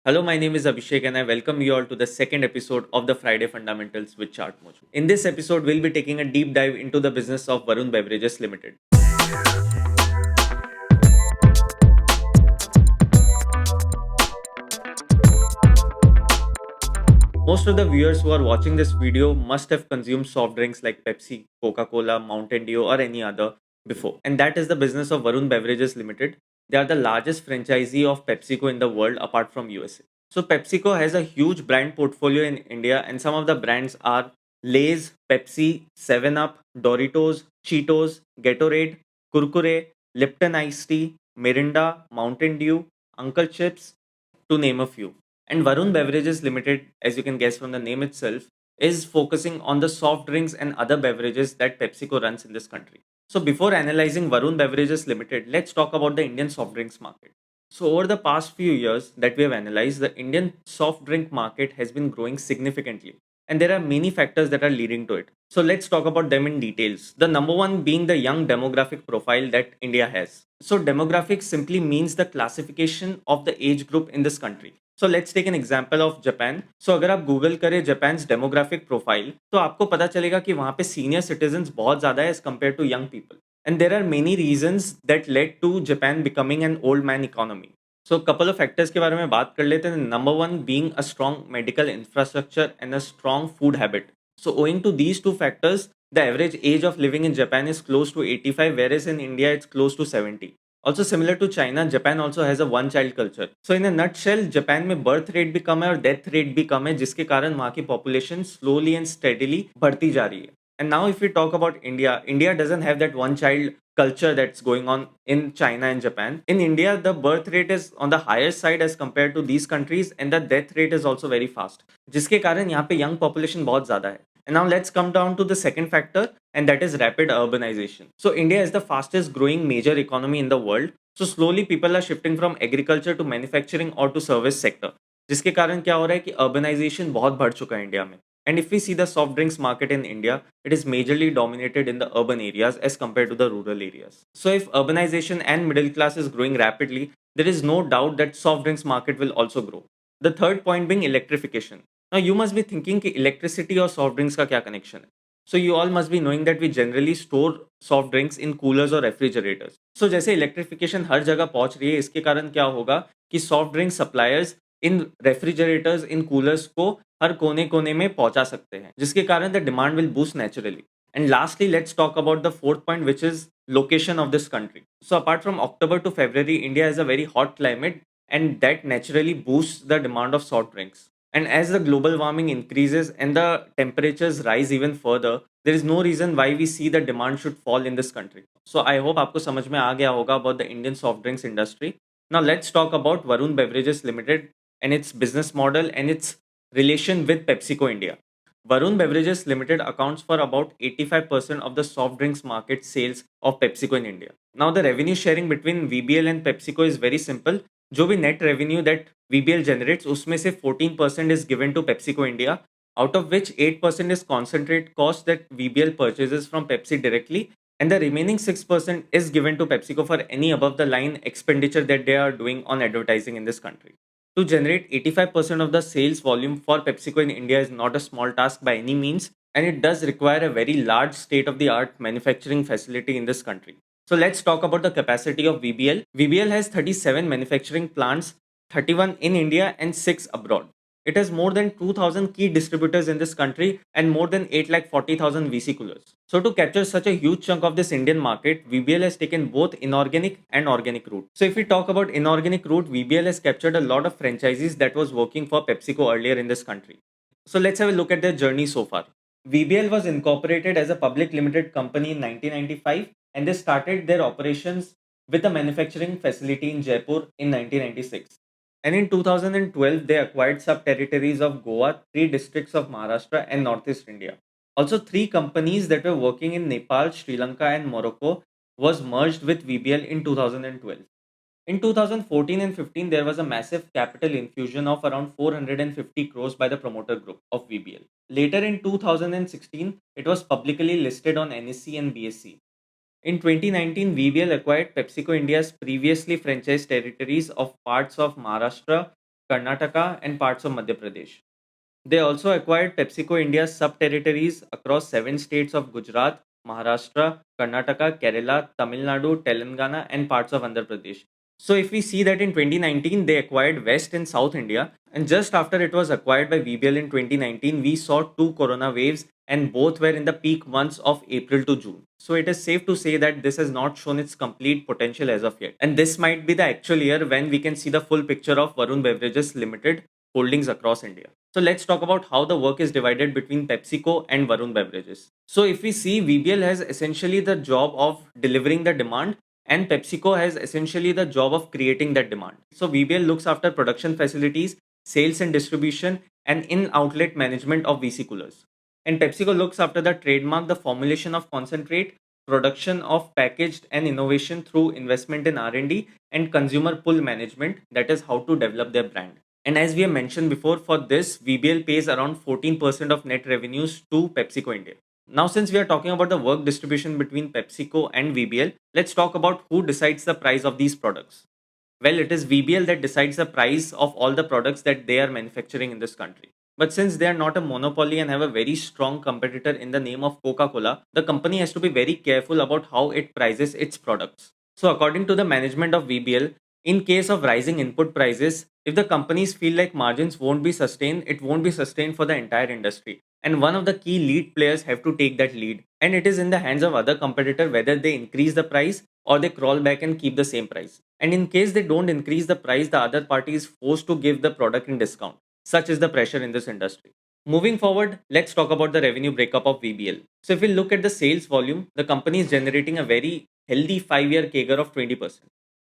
Hello, my name is Abhishek and I welcome you all to the second episode of the Friday Fundamentals with Chart Mojo. In this episode, we'll be taking a deep dive into the business of Varun Beverages Limited. Most of the viewers who are watching this video must have consumed soft drinks like Pepsi, Coca-Cola, Mountain Dew or any other before. And that is the business of Varun Beverages Limited. They are the largest franchisee of PepsiCo in the world apart from USA. So PepsiCo has a huge brand portfolio in India and some of the brands are Lay's, Pepsi, 7 Up, Doritos, Cheetos, Gatorade, Kurkure, Lipton Iced Tea, Mirinda, Mountain Dew, Uncle Chips, to name a few. And Varun Beverages Limited, as you can guess from the name itself, is focusing on the soft drinks and other beverages that PepsiCo runs in this country. So, before analyzing Varun Beverages Limited, let's talk about the Indian soft drinks market. So, over the past few years that we have analyzed, the Indian soft drink market has been growing significantly. And there are many factors that are leading to it. So, let's talk about them in details. The number one being the young demographic profile that India has. So, demographics simply means the classification of the age group in this country. So let's take an example of Japan. सो अगर आप Google करें Japan's demographic profile तो आपको पता चलेगा कि वहां पे सीनियर सिटीजन्स बहुत ज्यादा है as compare to young people. And there are many reasons that led to Japan becoming an old man economy. So couple of factors के बारे में बात कर लेते हैं. Number one being a strong medical infrastructure and a strong food habit. So owing to these two factors, the average age of living in Japan is close to 85, whereas in India it's close to 70. Also similar to China, Japan also has a one child culture. So in a nutshell, Japan में birth rate भी कम है और death rate भी कम है जिसके कारण वहाँ की population slowly and steadily बढ़ती जा रही है. And now if we talk about India, India doesn't have that one child culture that's going on in China and Japan. In India, the birth rate is on the higher side as compared to these countries and the death rate is also very fast. जिसके कारण यहाँ पे young population बहुत ज़्यादा है. And now let's come down to the second factor, and that is rapid urbanization. So India is the fastest growing major economy in the world. So slowly people are shifting from agriculture to manufacturing or to service sector. जिसके कारण क्या हो रहा है कि urbanization बहुत बढ़ चुका है इंडिया में. And if we see the soft drinks market in India, it is majorly dominated in the urban areas as compared to the rural areas. So if urbanization and middle class is growing rapidly, there is no doubt that soft drinks market will also grow. The third point being electrification. Now you must be thinking कि electricity और soft drinks का क्या connection है. So you all must be knowing that we generally store soft drinks in coolers or refrigerators. So जैसे electrification हर जगह पहुंच रही है इसके कारण क्या होगा कि soft drink suppliers इन रेफ्रिजरेटर्स इन कूलर्स को हर कोने कोने में पहुंचा सकते हैं जिसके कारण the demand will boost naturally. And lastly let's talk about the fourth point which is location of this country. So apart from October to February India has a very hot climate and that naturally boosts the demand of soft drinks. And as the global warming increases and the temperatures rise even further, there is no reason why we see the demand should fall in this country. So I hope आपको समझ में आ गया होगा about the Indian soft drinks industry. Now let's talk about Varun Beverages Limited and its business model and its relation with PepsiCo India. Varun Beverages Limited accounts for about 85% of the soft drinks market sales of PepsiCo in India. Now the revenue sharing between VBL and PepsiCo is very simple. जो भी net revenue that VBL generates उसमें से 14% is given to PepsiCo India, out of which 8% is concentrate cost that VBL purchases from Pepsi directly, and the remaining 6% is given to PepsiCo for any above the line expenditure that they are doing on advertising in this country. To generate 85% of the sales volume for PepsiCo in India is not a small task by any means, and it does require a very large state of the art manufacturing facility in this country. So let's talk about the capacity of VBL. VBL has 37 manufacturing plants, 31 in India and 6 abroad. It has more than 2,000 key distributors in this country and more than 8,40,000 VC coolers. So to capture such a huge chunk of this Indian market, VBL has taken both inorganic and organic route. So if we talk about inorganic route, VBL has captured a lot of franchises that was working for PepsiCo earlier in this country. So let's have a look at their journey so far. VBL was incorporated as a public limited company in 1995 and they started their operations with a manufacturing facility in Jaipur in 1996. And in 2012, they acquired sub-territories of Goa, three districts of Maharashtra and Northeast India. Also, three companies that were working in Nepal, Sri Lanka and Morocco was merged with VBL in 2012. In 2014 and 15, there was a massive capital infusion of around 450 crores by the promoter group of VBL. Later in 2016, it was publicly listed on NSE and BSE. In 2019, VBL acquired PepsiCo India's previously franchised territories of parts of Maharashtra, Karnataka, and parts of Madhya Pradesh. They also acquired PepsiCo India's sub-territories across 7 states of Gujarat, Maharashtra, Karnataka, Kerala, Tamil Nadu, Telangana, and parts of Andhra Pradesh. So if we see that in 2019 they acquired West and South India, and just after it was acquired by VBL in 2019, we saw two corona waves, and both were in the peak months of April to June. So it is safe to say that this has not shown its complete potential as of yet. And this might be the actual year when we can see the full picture of Varun Beverages Limited holdings across India. So let's talk about how the work is divided between PepsiCo and Varun Beverages. So if we see, VBL has essentially the job of delivering the demand, and PepsiCo has essentially the job of creating that demand. So VBL looks after production facilities, sales and distribution, and in-outlet management of VC coolers. And PepsiCo looks after the trademark, the formulation of concentrate, production of packaged, and innovation through investment in R&D and consumer pull management, that is how to develop their brand. And as we have mentioned before, for this, VBL pays around 14% of net revenues to PepsiCo India. Now, since we are talking about the work distribution between PepsiCo and VBL, let's talk about who decides the price of these products. Well, it is VBL that decides the price of all the products that they are manufacturing in this country. But since they are not a monopoly and have a very strong competitor in the name of Coca Cola, the company has to be very careful about how it prices its products. So, according to the management of VBL, in case of rising input prices, if the companies feel like margins won't be sustained, it won't be sustained for the entire industry. And one of the key lead players have to take that lead. And it is in the hands of other competitor whether they increase the price or they crawl back and keep the same price. And in case they don't increase the price, the other party is forced to give the product in discount. Such is the pressure in this industry. Moving forward, let's talk about the revenue breakup of VBL. So if we look at the sales volume, the company is generating a very healthy 5-year CAGR of 20%.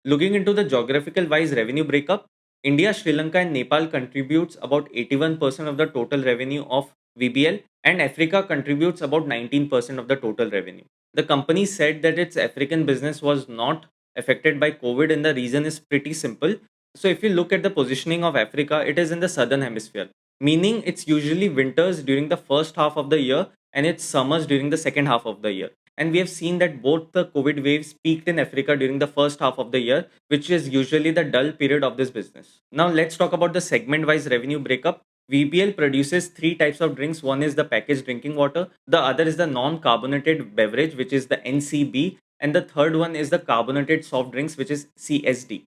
Looking into the geographical wise revenue breakup, India, Sri Lanka, and Nepal contributes about 81% of the total revenue of VBL, and Africa contributes about 19% of the total revenue. The company said that its African business was not affected by COVID, and the reason is pretty simple. So, if you look at the positioning of Africa, it is in the southern hemisphere, meaning it's usually winters during the first half of the year and it's summers during the second half of the year. And we have seen that both the COVID waves peaked in Africa during the first half of the year, which is usually the dull period of this business. Now, let's talk about the segment wise revenue breakup. VBL produces three types of drinks. One is the packaged drinking water, the other is the non carbonated beverage, which is the NCB, and the third one is the carbonated soft drinks, which is CSD.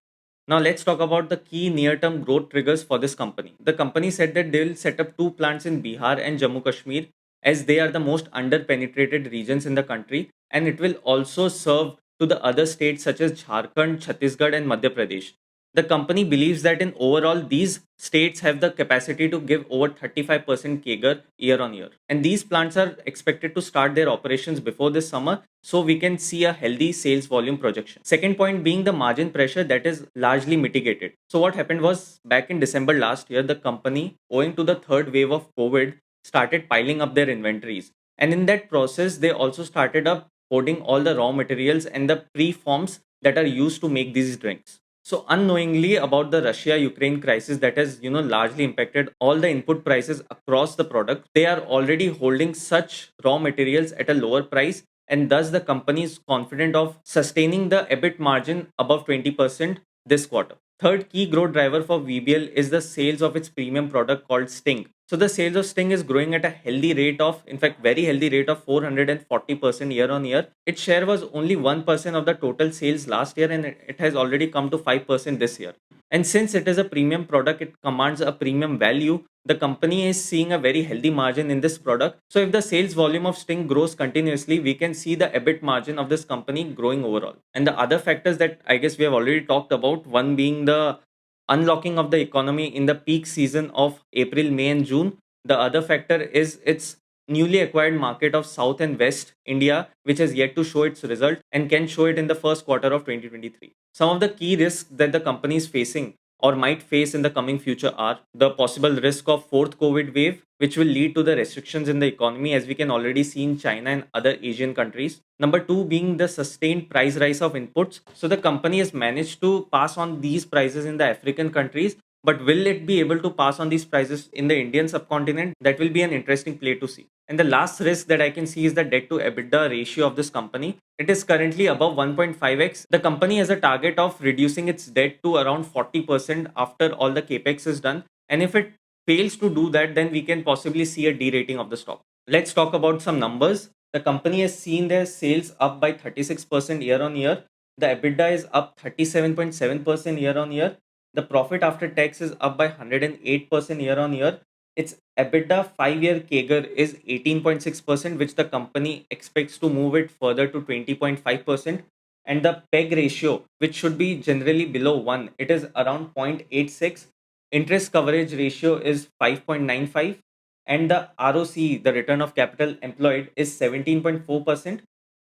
Now, let's talk about the key near term growth triggers for this company. The company said that they will set up two plants in Bihar and Jammu Kashmir, as they are the most under penetrated regions in the country, and it will also serve to the other states such as Jharkhand, Chhattisgarh, and Madhya Pradesh. The company believes that in overall, these states have the capacity to give over 35% CAGR year on year. And these plants are expected to start their operations before this summer, so we can see a healthy sales volume projection. Second point being the margin pressure that is largely mitigated. So, what happened was back in December last year, the company, owing to the third wave of COVID, started piling up their inventories. And in that process, they also started up hoarding all the raw materials and the preforms that are used to make these drinks. So unknowingly about the Russia-Ukraine crisis that has largely impacted all the input prices across the product, they are already holding such raw materials at a lower price, and thus the company is confident of sustaining the EBIT margin above 20% this quarter. Third key growth driver for VBL is the sales of its premium product called Sting. So the sales of Sting is growing at a healthy rate of, in fact, very healthy rate of 440% year on year. Its share was only 1% of the total sales last year, and it has already come to 5% this year. And since it is a premium product, it commands a premium value. The company is seeing a very healthy margin in this product. So if the sales volume of Sting grows continuously, we can see the EBIT margin of this company growing overall. And the other factors that I guess we have already talked about, one being the unlocking of the economy in the peak season of April, May, and June. The other factor is its newly acquired market of South and West India, which has yet to show its result and can show it in the first quarter of 2023. Some of the key risks that the company is facing or might face in the coming future are the possible risk of fourth COVID wave, which will lead to the restrictions in the economy, as we can already see in China and other Asian countries. Number two being the sustained price rise of inputs. So the company has managed to pass on these prices in the African countries, But will it be able to pass on these prices in the Indian subcontinent? That will be an interesting play to see. And the last risk that I can see is the debt to EBITDA ratio of this company. It is currently above 1.5x. The company has a target of reducing its debt to around 40% after all the capex is done. And if it fails to do that, then we can possibly see a derating of the stock. Let's talk about some numbers. The company has seen their sales up by 36% year on year. The EBITDA is up 37.7% year on year. The profit after tax is up by 108% year on year. Its EBITDA 5-year CAGR is 18.6%, which the company expects to move it further to 20.5%. And the PEG ratio, which should be generally below 1, it is around 0.86. Interest coverage ratio is 5.95. And the ROCE, the return of capital employed, is 17.4%.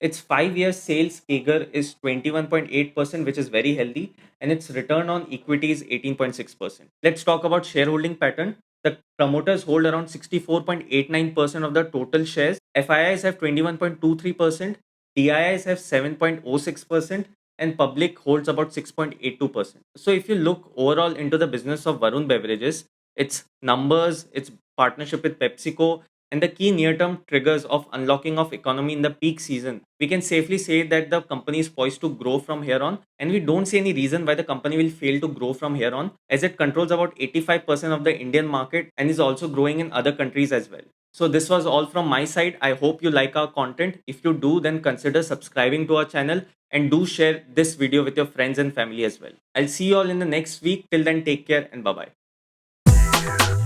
Its 5-year sales CAGR is 21.8%, which is very healthy, and its return on equity is 18.6%. Let's talk about shareholding pattern. The promoters hold around 64.89% of the total shares. FIIs have 21.23%, DIIs have 7.06%, and public holds about 6.82%. So if you look overall into the business of Varun Beverages, its numbers, its partnership with PepsiCo, and the key near-term triggers of unlocking of economy in the peak season, we can safely say that the company is poised to grow from here on, and we don't see any reason why the company will fail to grow from here on, as it controls about 85% of the Indian market and is also growing in other countries as well. So this was all from my side. I hope you like our content. If you do, then consider subscribing to our channel and do share this video with your friends and family as well. I'll see you all in the next week. Till then, take care and bye bye.